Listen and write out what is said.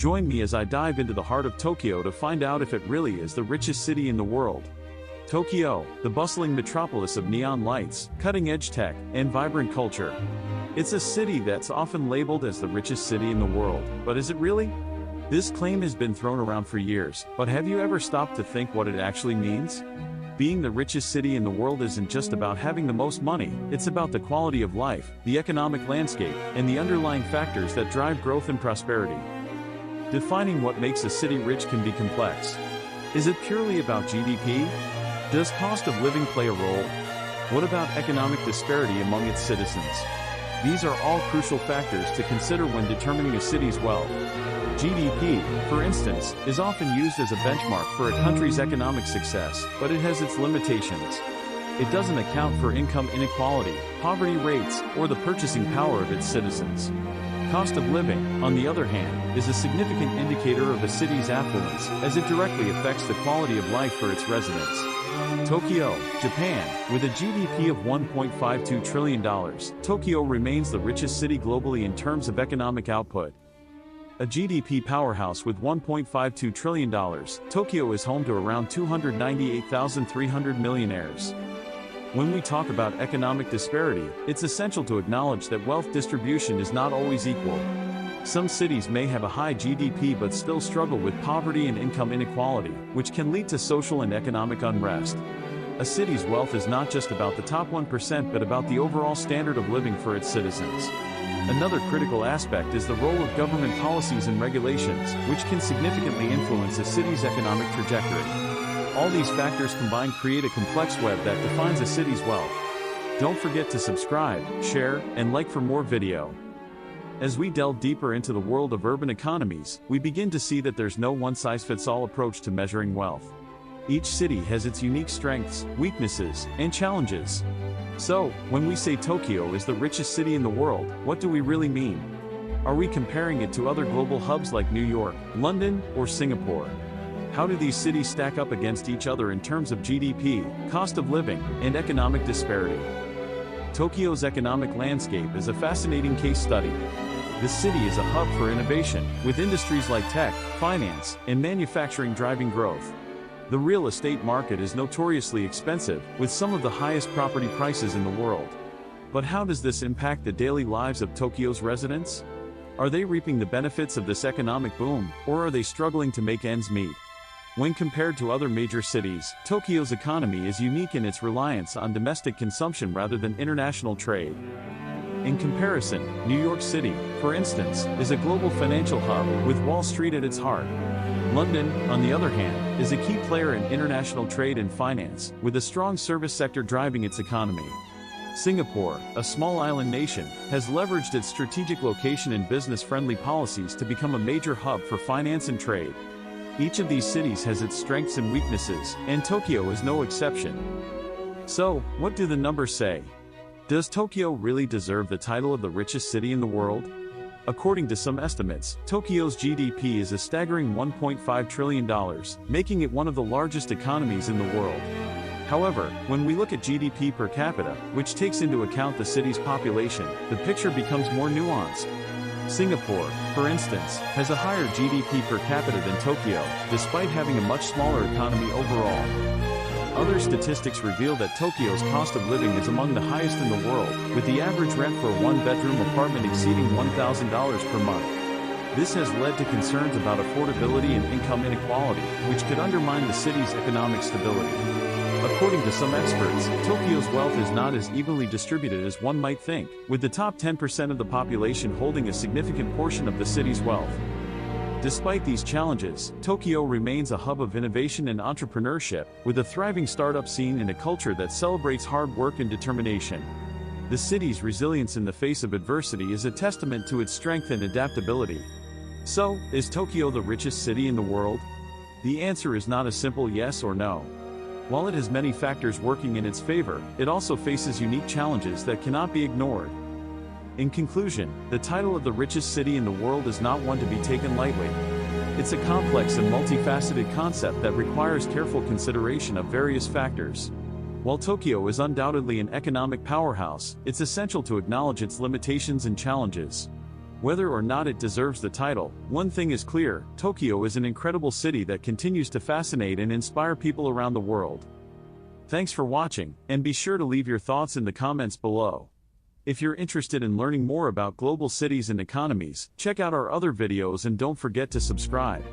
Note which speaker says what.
Speaker 1: Join me as I dive into the heart of Tokyo to find out if it really is the richest city in the world. Tokyo, the bustling metropolis of neon lights, cutting-edge tech, and vibrant culture. It's a city that's often labeled as the richest city in the world, but is it really? This claim has been thrown around for years, but have you ever stopped to think what it actually means? Being the richest city in the world isn't just about having the most money, it's about the quality of life, the economic landscape, and the underlying factors that drive growth and prosperity. Defining what makes a city rich can be complex. Is it purely about GDP? Does cost of living play a role? What about economic disparity among its citizens? These are all crucial factors to consider when determining a city's wealth. GDP, for instance, is often used as a benchmark for a country's economic success, but it has its limitations. It doesn't account for income inequality, poverty rates, or the purchasing power of its citizens. Cost of living, on the other hand, is a significant indicator of a city's affluence, as it directly affects the quality of life for its residents. Tokyo, Japan, with a GDP of $1.52 trillion, Tokyo remains the richest city globally in terms of economic output. A GDP powerhouse with $1.52 trillion, Tokyo is home to around 298,300 millionaires. When we talk about economic disparity, it's essential to acknowledge that wealth distribution is not always equal. Some cities may have a high GDP but still struggle with poverty and income inequality, which can lead to social and economic unrest. A city's wealth is not just about the top 1% but about the overall standard of living for its citizens. Another critical aspect is the role of government policies and regulations, which can significantly influence a city's economic trajectory. All these factors combined create a complex web that defines a city's wealth. Don't forget to subscribe, share, and like for more video. As we delve deeper into the world of urban economies, we begin to see that there's no one-size-fits-all approach to measuring wealth. Each city has its unique strengths, weaknesses, and challenges. So, when we say Tokyo is the richest city in the world, what do we really mean? Are we comparing it to other global hubs like New York, London, or Singapore? How do these cities stack up against each other in terms of GDP, cost of living, and economic disparity? Tokyo's economic landscape is a fascinating case study. The city is a hub for innovation, with industries like tech, finance, and manufacturing driving growth. The real estate market is notoriously expensive, with some of the highest property prices in the world. But how does this impact the daily lives of Tokyo's residents? Are they reaping the benefits of this economic boom, or are they struggling to make ends meet? When compared to other major cities, Tokyo's economy is unique in its reliance on domestic consumption rather than international trade. In comparison, New York City, for instance, is a global financial hub with Wall Street at its heart. London, on the other hand, is a key player in international trade and finance, with a strong service sector driving its economy. Singapore, a small island nation, has leveraged its strategic location and business-friendly policies to become a major hub for finance and trade. Each of these cities has its strengths and weaknesses, and Tokyo is no exception. So, what do the numbers say? Does Tokyo really deserve the title of the richest city in the world? According to some estimates, Tokyo's GDP is a staggering $1.5 trillion, making it one of the largest economies in the world. However, when we look at GDP per capita, which takes into account the city's population, the picture becomes more nuanced. Singapore, for instance, has a higher GDP per capita than Tokyo, despite having a much smaller economy overall. Other statistics reveal that Tokyo's cost of living is among the highest in the world, with the average rent for a one-bedroom apartment exceeding $1,000 per month. This has led to concerns about affordability and income inequality, which could undermine the city's economic stability. According to some experts, Tokyo's wealth is not as evenly distributed as one might think, with the top 10% of the population holding a significant portion of the city's wealth. Despite these challenges, Tokyo remains a hub of innovation and entrepreneurship, with a thriving startup scene and a culture that celebrates hard work and determination. The city's resilience in the face of adversity is a testament to its strength and adaptability. So, is Tokyo the richest city in the world? The answer is not a simple yes or no. While it has many factors working in its favor, it also faces unique challenges that cannot be ignored. In conclusion, the title of the richest city in the world is not one to be taken lightly. It's a complex and multifaceted concept that requires careful consideration of various factors. While Tokyo is undoubtedly an economic powerhouse, it's essential to acknowledge its limitations and challenges. Whether or not it deserves the title, one thing is clear: Tokyo is an incredible city that continues to fascinate and inspire people around the world. Thanks for watching, and be sure to leave your thoughts in the comments below. If you're interested in learning more about global cities and economies, check out our other videos and don't forget to subscribe.